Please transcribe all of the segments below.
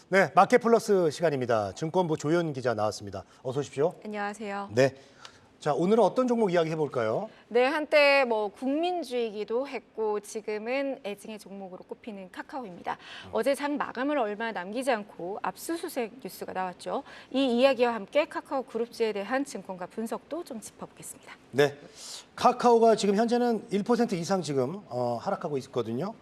네, 마켓플러스 시간입니다. 증권부 조현 기자 나왔습니다. 어서 오십시오. 안녕하세요. 네. 자, 오늘은 어떤 종목 이야기 해볼까요? 네, 한때 국민주이기도 했고 지금은 애증의 종목으로 꼽히는 카카오입니다. 어제 장 마감을 얼마 남기지 않고 압수수색 뉴스가 나왔죠. 이 이야기와 함께 카카오 그룹주에 대한 증권가 분석도 좀 짚어보겠습니다. 네. 카카오가 지금 현재는 1% 이상 지금 하락하고 있거든요.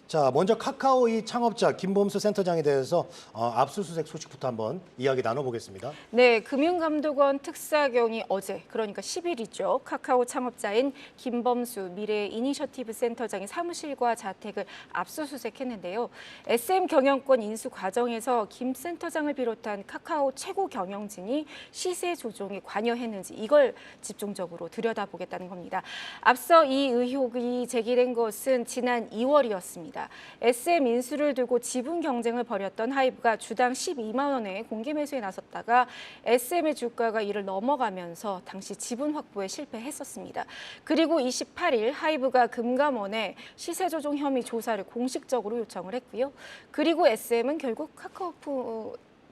자, 먼저 카카오 이 창업자 김범수 센터장에 대해서 압수수색 소식부터 한번 이야기 나눠보겠습니다. 네, 금융감독원 특사경이 어제, 그러니까 10일이죠. 카카오 창업자인 김범수 미래 이니셔티브 센터장의 사무실과 자택을 압수수색했는데요. SM 경영권 인수 과정에서 김 센터장을 비롯한 카카오 최고 경영진이 시세 조종에 관여했는지 이걸 집중적으로 들여다보겠다는 겁니다. 앞서 이 의혹이 제기된 것은 지난 2월이었습니다. SM 인수를 두고 지분 경쟁을 벌였던 하이브가 주당 12만 원의 공개 매수에 나섰다가 SM의 주가가 이를 넘어가면서 당시 지분 확보에 실패했었습니다. 그리고 28일 하이브가 금감원에 시세 조종 혐의 조사를 공식적으로 요청을 했고요. 그리고 SM은 결국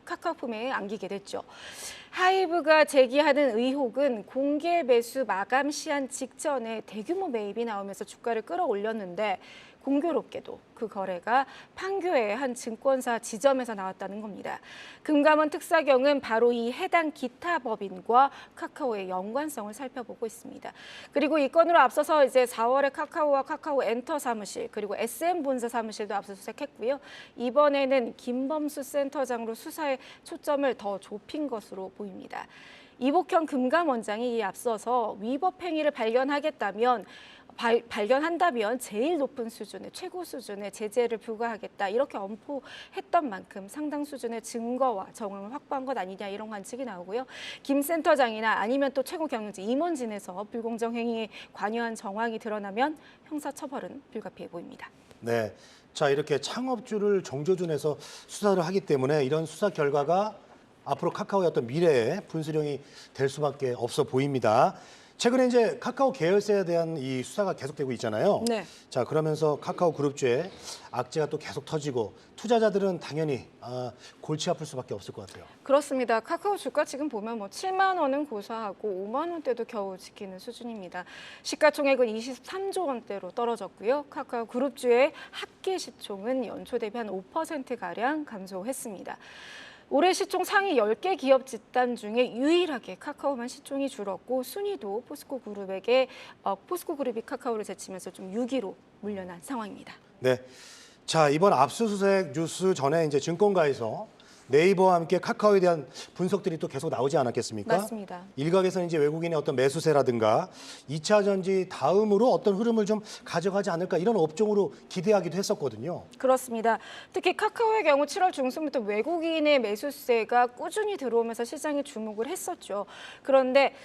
카카오품에 안기게 됐죠. 하이브가 제기하는 의혹은 공개 매수 마감 시한 직전에 대규모 매입이 나오면서 주가를 끌어올렸는데 공교롭게도 그 거래가 판교의 한 증권사 지점에서 나왔다는 겁니다. 금감원 특사경은 바로 이 해당 기타 법인과 카카오의 연관성을 살펴보고 있습니다. 그리고 이 건으로 앞서서 이제 4월에 카카오와 카카오 엔터 사무실 그리고 SM 본사 사무실도 압수수색했고요. 이번에는 김범수 센터장으로 수사에 초점을 더 좁힌 것으로 보입니다. 이복형 금감원장이 이에 앞서서 위법 행위를 발견한다면 제일 높은 수준의 최고 수준의 제재를 부과하겠다 이렇게 엄포했던 만큼 상당 수준의 증거와 정황을 확보한 것 아니냐 이런 관측이 나오고요. 김 센터장이나 아니면 또 최고 경영진 임원진에서 불공정 행위에 관여한 정황이 드러나면 형사처벌은 불가피해 보입니다. 네. 자, 이렇게 창업주를 정조준해서 수사를 하기 때문에 이런 수사 결과가 앞으로 카카오의 어떤 미래의 분수령이 될 수밖에 없어 보입니다. 최근에 이제 카카오 계열사에 대한 이 수사가 계속되고 있잖아요. 네. 자, 그러면서 카카오 그룹주에 악재가 또 계속 터지고 투자자들은 당연히 골치 아플 수밖에 없을 것 같아요. 그렇습니다. 카카오 주가 지금 보면 7만 원은 고사하고 5만 원대도 겨우 지키는 수준입니다. 시가총액은 23조 원대로 떨어졌고요. 카카오 그룹주의 합계 시총은 연초 대비 한 5%가량 감소했습니다. 올해 시총 상위 10개 기업 집단 중에 유일하게 카카오만 시총이 줄었고 순위도 포스코그룹이 카카오를 제치면서 좀 6위로 물러난 상황입니다. 네. 자, 이번 압수수색 뉴스 전에 이제 증권가에서 네이버와 함께 카카오에 대한 분석들이 또 계속 나오지 않았겠습니까? 맞습니다. 일각에서는 이제 외국인의 어떤 매수세라든가 2차 전지 다음으로 어떤 흐름을 좀 가져가지 않을까 이런 업종으로 기대하기도 했었거든요. 그렇습니다. 특히 카카오의 경우 7월 중순부터 외국인의 매수세가 꾸준히 들어오면서 시장이 주목을 했었죠. 그런데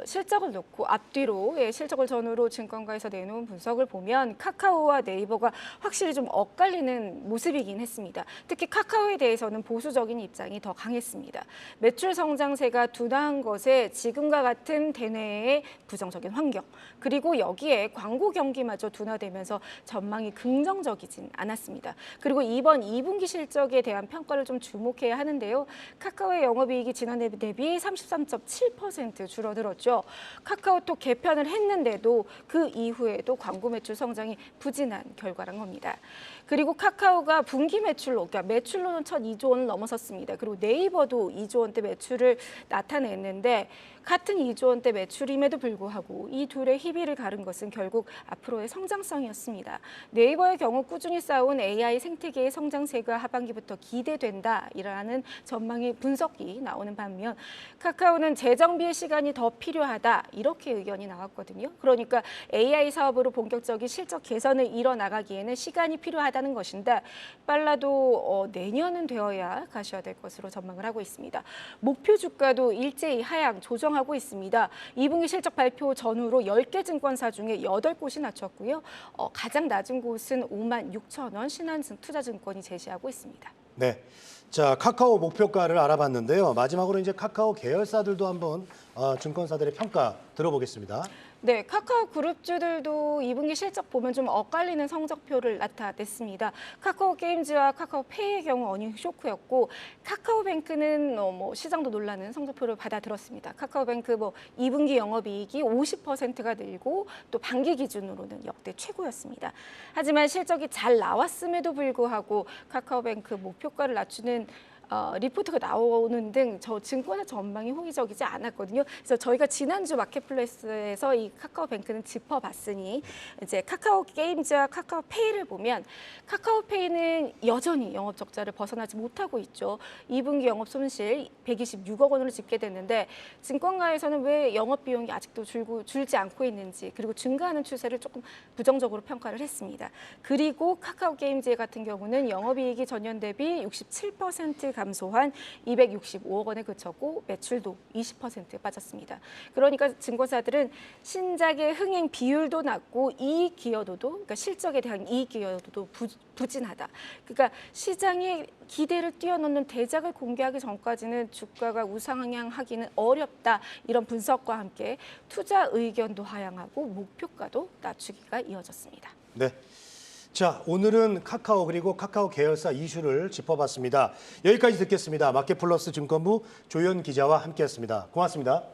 실적을 놓고 앞뒤로 실적을 전후로 증권가에서 내놓은 분석을 보면 카카오와 네이버가 확실히 좀 엇갈리는 모습이긴 했습니다. 특히 카카오에 대해서는 보수적인 입장이 더 강했습니다. 매출 성장세가 둔화한 것에 지금과 같은 대내의 부정적인 환경, 그리고 여기에 광고 경기마저 둔화되면서 전망이 긍정적이진 않았습니다. 그리고 이번 2분기 실적에 대한 평가를 좀 주목해야 하는데요. 카카오의 영업이익이 지난해 대비 33.7% 줄어들었죠. 카카오톡 개편을 했는데도 그 이후에도 광고 매출 성장이 부진한 결과란 겁니다. 그리고 카카오가 분기 그러니까 매출로는 첫 2조 원을 넘어섰습니다. 그리고 네이버도 2조 원대 매출을 나타냈는데 같은 2조 원대 매출임에도 불구하고 이 둘의 희비를 가른 것은 결국 앞으로의 성장성이었습니다. 네이버의 경우 꾸준히 쌓아온 AI 생태계의 성장세가 하반기부터 기대된다라는 전망의 분석이 나오는 반면 카카오는 재정비의 시간이 더 필요하다 이렇게 의견이 나왔거든요. 그러니까 AI 사업으로 본격적인 실적 개선을 이뤄나가기에는 시간이 필요하다는 것인데 빨라도 내년은 되어야 가셔야 될 것으로 전망을 하고 있습니다. 목표 주가도 일제히 하향 조정하고 있습니다. 2분기 실적 발표 전후로 10개 증권사 중에 8곳이 낮췄고요. 가장 낮은 곳은 5만 6천 원 신한투자증권이 제시하고 있습니다. 네. 자, 카카오 목표가를 알아봤는데요. 마지막으로 이제 카카오 계열사들도 한번 증권사들의 평가 들어보겠습니다. 네, 카카오 그룹주들도 2분기 실적 보면 좀 엇갈리는 성적표를 나타냈습니다. 카카오 게임즈와 카카오페이의 경우 어닝 쇼크였고, 카카오뱅크는 뭐 시장도 놀라는 성적표를 받아들었습니다. 카카오뱅크 2분기 영업이익이 50%가 늘고 또 반기 기준으로는 역대 최고였습니다. 하지만 실적이 잘 나왔음에도 불구하고 카카오뱅크 목표가를 낮추는 리포트가 나오는 등 저 증권사 전망이 호의적이지 않았거든요. 그래서 저희가 지난주 마켓플레이스에서 이 카카오뱅크는 짚어봤으니 이제 카카오 게임즈와 카카오페이를 보면 카카오페이는 여전히 영업 적자를 벗어나지 못하고 있죠. 2분기 영업 손실 126억 원으로 집계됐는데 증권가에서는 왜 영업 비용이 아직도 줄지 않고 있는지 그리고 증가하는 추세를 조금 부정적으로 평가를 했습니다. 그리고 카카오 게임즈 같은 경우는 영업이익이 전년 대비 67% 감소한 265억 원에 그쳤고 매출도 20% 빠졌습니다. 그러니까 증권사들은 신작의 흥행 비율도 낮고 이익 기여도도 그러니까 실적에 대한 이익 기여도도 부진하다. 그러니까 시장의 기대를 뛰어넘는 대작을 공개하기 전까지는 주가가 우상향하기는 어렵다. 이런 분석과 함께 투자 의견도 하향하고 목표가도 낮추기가 이어졌습니다. 네. 자, 오늘은 카카오 그리고 카카오 계열사 이슈를 짚어봤습니다. 여기까지 듣겠습니다. 마켓플러스 증권부 조현 기자와 함께했습니다. 고맙습니다.